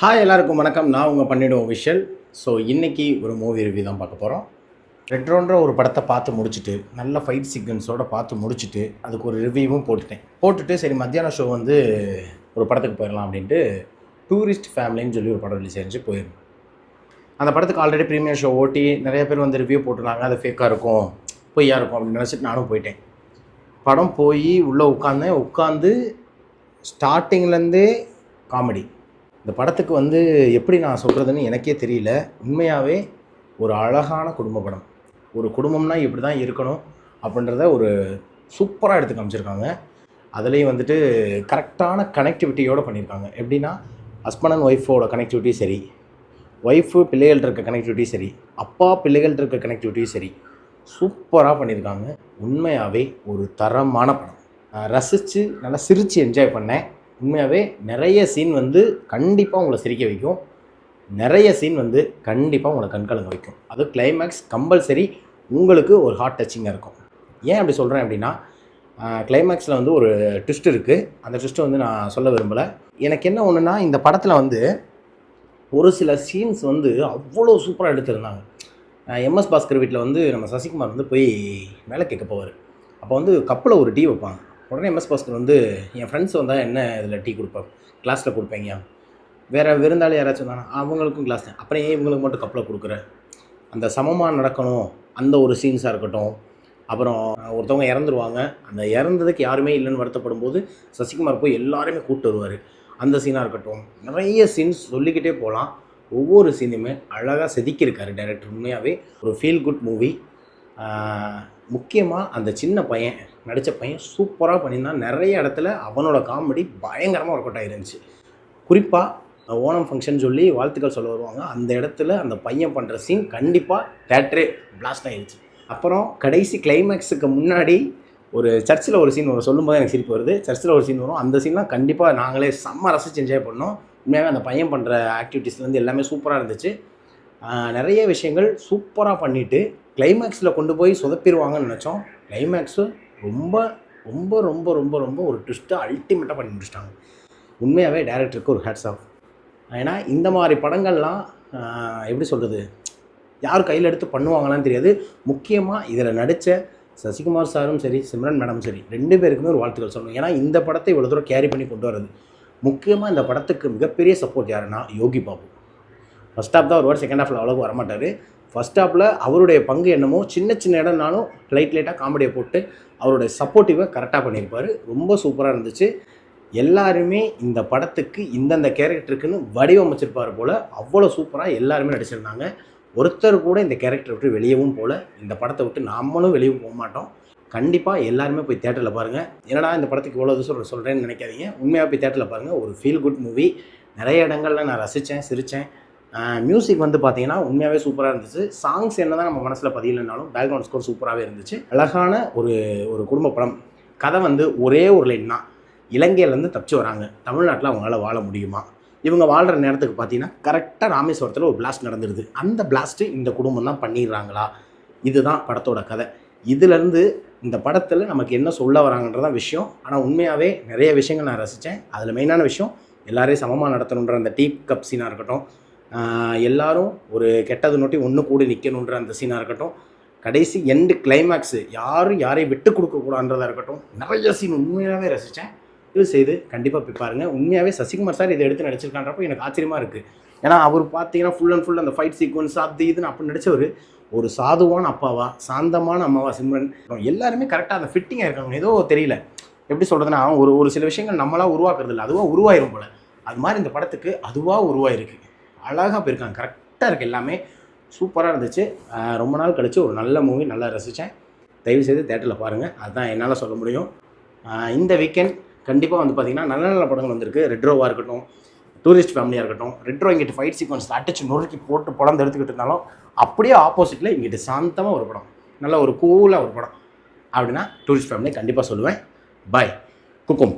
Hi எல்லாருக்கும் வணக்கம். நான் உங்கள் பண்ணிவிடுவோம் விஷுவல். ஸோ இன்றைக்கி ஒரு மூவி ரிவ்யூ தான் பார்க்க போகிறோம். ரெட்ரோன்ற ஒரு படத்தை பார்த்து முடிச்சுட்டு நல்ல ஃபைட் சீக்வன்ஸோடு பார்த்து முடிச்சுட்டு அதுக்கு ஒரு ரிவ்யூவும் போட்டுட்டு சரி மத்தியான ஷோ வந்து ஒரு படத்துக்கு போயிடலாம் அப்படின்ட்டு டூரிஸ்ட் ஃபேமிலின்னு சொல்லி ஒரு படம் ரிலீஸ் ஆகிடுச்சு போயிருந்தோம். அந்த படத்துக்கு ஆல்ரெடி ப்ரீமியர் ஷோ ஓட்டி நிறைய பேர் வந்து ரிவ்யூ போட்டுருந்தாங்க, அது ஃபேக்காக இருக்கும் பொய்யா இருக்கும் அப்படின்னு நினச்சிட்டு நானும் போயிட்டேன். படம் போய் உள்ளே உட்காந்து ஸ்டார்டிங்லேருந்தே காமெடி. இந்த படத்துக்கு வந்து எப்படி நான் சொல்கிறதுன்னு எனக்கே தெரியல. உண்மையாகவே ஒரு அழகான குடும்ப படம். ஒரு குடும்பம்னா இப்படி தான் இருக்கணும் அப்படின்றத ஒரு சூப்பராக எடுத்து காமிச்சிருக்காங்க. அதுலேயும் வந்துட்டு கரெக்டான கனெக்டிவிட்டியோடு பண்ணியிருக்காங்க. எப்படின்னா ஹஸ்பண்ட் அண்ட் ஒய்ஃபோட கனெக்டிவிட்டி சரி, ஒய்ஃபு பிள்ளைகள் இருக்க கனெக்டிவிட்டி சரி, அப்பா பிள்ளைகள் இருக்க கனெக்டிவிட்டி சரி, சூப்பராக பண்ணியிருக்காங்க. உண்மையாகவே ஒரு தரமான படம். ரசித்து நல்லா சிரித்து என்ஜாய் பண்ணேன். உண்மையாகவே நிறைய சீன் வந்து கண்டிப்பாக உங்களை சிரிக்க வைக்கும், நிறைய சீன் வந்து கண்டிப்பாக உங்களை கண்கலங்க வைக்கும். அது கிளைமேக்ஸ் கம்பல்சரி உங்களுக்கு ஒரு ஹார்ட் டச்சிங்காக இருக்கும். ஏன் அப்படி சொல்கிறேன் அப்படின்னா, கிளைமேக்ஸில் வந்து ஒரு ட்விஸ்ட் இருக்குது. அந்த ட்விஸ்ட்டை வந்து நான் சொல்ல விரும்பலை. எனக்கு என்ன ஒன்றுனா, இந்த படத்தில் வந்து ஒரு சில சீன்ஸ் வந்து அவ்வளோ சூப்பராக எடுத்திருந்தாங்க. எம்எஸ் பாஸ்கர் வீட்டில் வந்து நம்ம சசிகுமார் வந்து போய் வேலை கேட்க போவார். அப்போ வந்து கப்பில் ஒரு டீ வைப்பாங்க. உடனே எம்எஸ் பாஸ்கர் வந்து, என் ஃப்ரெண்ட்ஸ் வந்தால் என்ன இதில் டீ கொடுப்பேன், கிளாஸில் கொடுப்பீங்க, வேறு விருந்தாளி யாராச்சும் வந்தாங்கன்னா அவங்களுக்கும் கிளாஸ் தான், அப்புறம் ஏன் இவங்களுக்கு மட்டும் கப்பில் கொடுக்குற, அந்த சமமாக நடக்கணும் அந்த ஒரு சீன்ஸாக இருக்கட்டும். அப்புறம் ஒருத்தவங்க இறந்துருவாங்க, அந்த இறந்ததுக்கு யாருமே இல்லைன்னு வருத்தப்படும் போது சசிகுமார் போய் எல்லாருமே கூப்பிட்டு வருவார், அந்த சீனாக இருக்கட்டும். நிறைய சீன்ஸ் சொல்லிக்கிட்டே போகலாம். ஒவ்வொரு சீனுமே அழகாக செதுக்கியிருக்காரு டைரக்டர். உண்மையாகவே ஒரு ஃபீல் குட் மூவி. முக்கியமாக அந்த சின்ன பையன் நடித்த பையன் சூப்பராக பண்ணியிருந்தான். நிறைய இடத்துல அவனோட காமெடி பயங்கரமாக ஒர்க் அவுட் ஆகிருந்துச்சு. குறிப்பாக ஓணம் ஃபங்க்ஷன் சொல்லி வாழ்த்துக்கள் சொல்ல வருவாங்க, அந்த இடத்துல அந்த பையன் பண்ணுற சீன் கண்டிப்பாக தேட்டரே பிளாஸ்ட் ஆகிருச்சு. அப்புறம் கடைசி கிளைமேக்ஸுக்கு முன்னாடி ஒரு சர்ச்சில் ஒரு சீன் வரும், சொல்லும்போது எனக்கு சிரிப்பு வருது. சர்ச்சில் ஒரு சீன் வரும், அந்த சீன்லாம் கண்டிப்பாக நாங்களே செம்ம ரசித்து என்ஜாய் பண்ணோம். உண்மையாகவே அந்த பையன் பண்ணுற ஆக்டிவிட்டீஸ்லேருந்து எல்லாமே சூப்பராக இருந்துச்சு. நிறைய விஷயங்கள் சூப்பராக பண்ணிவிட்டு கிளைமேக்ஸில் கொண்டு போய் சொதப்பிடுவாங்கன்னு நினச்சோம். கிளைமேக்ஸு ரொம்ப ரொம்ப ரொம்ப ரொம்ப ரொம்ப ஒரு ட்விஸ்ட்டை அல்டிமேட்டாக பண்ணி முடிச்சிட்டாங்க. உண்மையாகவே டைரக்டருக்கு ஒரு ஹேட்ஸ் ஆஃப். ஏன்னா இந்த மாதிரி படங்கள்லாம் எப்படி சொல்கிறது, யார் கையில் எடுத்து பண்ணுவாங்களான்னு தெரியாது. முக்கியமாக இதில் நடித்த சசிகுமார் சாரும் சரி, சிம்ரன் மேடம் சரி, 2 பேருக்குமே ஒரு வாழ்த்துக்கள் சொல்லணும். ஏன்னா இந்த படத்தை இவ்வளோ தூரம் கேரி பண்ணி கொண்டு வர்றது, முக்கியமாக இந்த படத்துக்கு மிகப்பெரிய சப்போர்ட் யாருன்னா யோகி பாபு. ஃபஸ்ட் ஹாஃப் தான் வருவார், செகண்ட் ஹாஃபில் அவ்வளோக்கு வரமாட்டார். ஃபஸ்ட் ஹாஃபில் அவருடைய பங்கு என்னமோ சின்ன சின்ன இடம்னாலும் லைட்டாக காமெடியை போட்டு அவருடைய சப்போர்ட்டிவை கரெக்டாக பண்ணியிருப்பார். ரொம்ப சூப்பராக இருந்துச்சு. எல்லாருமே இந்த படத்துக்கு இந்தந்த கேரக்டருக்குன்னு வடிவமைச்சிருப்பார் போல், அவ்வளோ சூப்பராக எல்லாருமே நடிச்சிருந்தாங்க. ஒருத்தர் கூட இந்த கேரக்டரை விட்டு வெளியவும் போல், இந்த படத்தை விட்டு நாமளும் வெளியவும் போக மாட்டோம். கண்டிப்பாக எல்லாருமே போய் தேட்டரில் பாருங்கள். என்னடா இந்த படத்துக்கு இவ்வளோ இது சொல்கிறேன்னு நினைக்காதீங்க. உண்மையாக போய் தேட்டரில் பாருங்கள். ஒரு ஃபீல் குட் மூவி. நிறைய இடங்களில் நான் ரசித்தேன், சிரித்தேன். மியூசிக் வந்து பார்த்தீங்கன்னா உண்மையாகவே சூப்பராக இருந்துச்சு. சாங்ஸ் என்ன தான் நம்ம மனசில் பதியலைனாலும் பேக்ரவுண்ட் ஸ்கோர் சூப்பராகவே இருந்துச்சு. அழகான ஒரு குடும்ப படம். கதை வந்து ஒரே ஒரு லைன் தான். இலங்கையிலேருந்து தப்பிச்சு வராங்க, தமிழ்நாட்டில் அவங்களால வாழ முடியுமா? இவங்க வாழ்கிற நேரத்துக்கு பார்த்தீங்கன்னா கரெக்டாக ராமேஸ்வரத்தில் ஒரு பிளாஸ்ட் நடந்துடுது. அந்த பிளாஸ்ட்டு இந்த குடும்பம் தான் பண்ணிடுறாங்களா? இதுதான் படத்தோட கதை. இதிலேருந்து இந்த படத்தில் நமக்கு என்ன சொல்ல வராங்கன்றதான் விஷயம். ஆனால் உண்மையாகவே நிறைய விஷயங்கள் நான் ரசித்தேன். அதில் மெயினான விஷயம் எல்லாரையும் சமமாக நடத்தணுன்ற அந்த டீ கப் சீனாக இருக்கட்டும், எல்லாரும் ஒரு கெட்டது நோட்டி ஒன்று கூடி நிற்கணுன்ற அந்த சீனாக இருக்கட்டும், கடைசி எண்டு கிளைமேக்ஸு யாரையும் விட்டு கொடுக்கக்கூடாதுன்றதாக இருக்கட்டும், நிறைய சீன் உண்மையாகவே ரசித்தேன். இது செய்து கண்டிப்பாக போய் பாருங்கள். உண்மையாகவே சசிகுமார் சார் இதை எடுத்து நடிச்சிருக்கான்றப்போ எனக்கு ஆச்சரியமாக இருக்குது. ஏன்னா அவர் பார்த்தீங்கன்னா ஃபுல் அண்ட் ஃபுல் அந்த ஃபைட் சீக்வன்ஸ் அது இதுன்னு அப்படி நடித்தவர் ஒரு சாதுவான அப்பாவா, சாந்தமான அம்மாவா சிம்ரன் எல்லாருமே கரெக்டாக அந்த ஃபிட்டிங்காக இருக்காங்க. ஏதோ தெரியல எப்படி சொல்கிறதுனா, ஒரு சில விஷயங்கள் நம்மளாக உருவாக்குறது இல்லை, அதுவாக உருவாயிரும் போல். அது மாதிரி இந்த படத்துக்கு அதுவாக உருவாயிருக்கு. அழகாக போயிருக்காங்க, கரெக்டாக இருக்குது, எல்லாமே சூப்பராக இருந்துச்சு. ரொம்ப நாள் கழித்து ஒரு நல்ல மூவி, நல்லா ரசித்தேன். தயவுசெய்து தேட்டரில் பாருங்கள், அதுதான் என்னால் சொல்ல முடியும். இந்த வீக்கெண்ட் கண்டிப்பாக வந்து பார்த்திங்கன்னா நல்ல நல்ல படங்கள் வந்திருக்கு. ரெட்ரோவாக இருக்கட்டும், டூரிஸ்ட் ஃபேமிலியாக இருக்கட்டும். ரெட்ரோ இங்கிட்டு ஃபைட் சீக்வன்ஸ் அடிச்சு நொறுக்கி போட்டு படம் எடுத்துக்கிட்டு இருந்தாலும், அப்படியே ஆப்போசிட்டில் இங்கிட்டு சாந்தமாக ஒரு படம், நல்ல ஒரு கூலாக ஒரு படம் அப்படின்னா டூரிஸ்ட் ஃபேமிலி கண்டிப்பாக சொல்லுவேன். பாய் குக்கும்.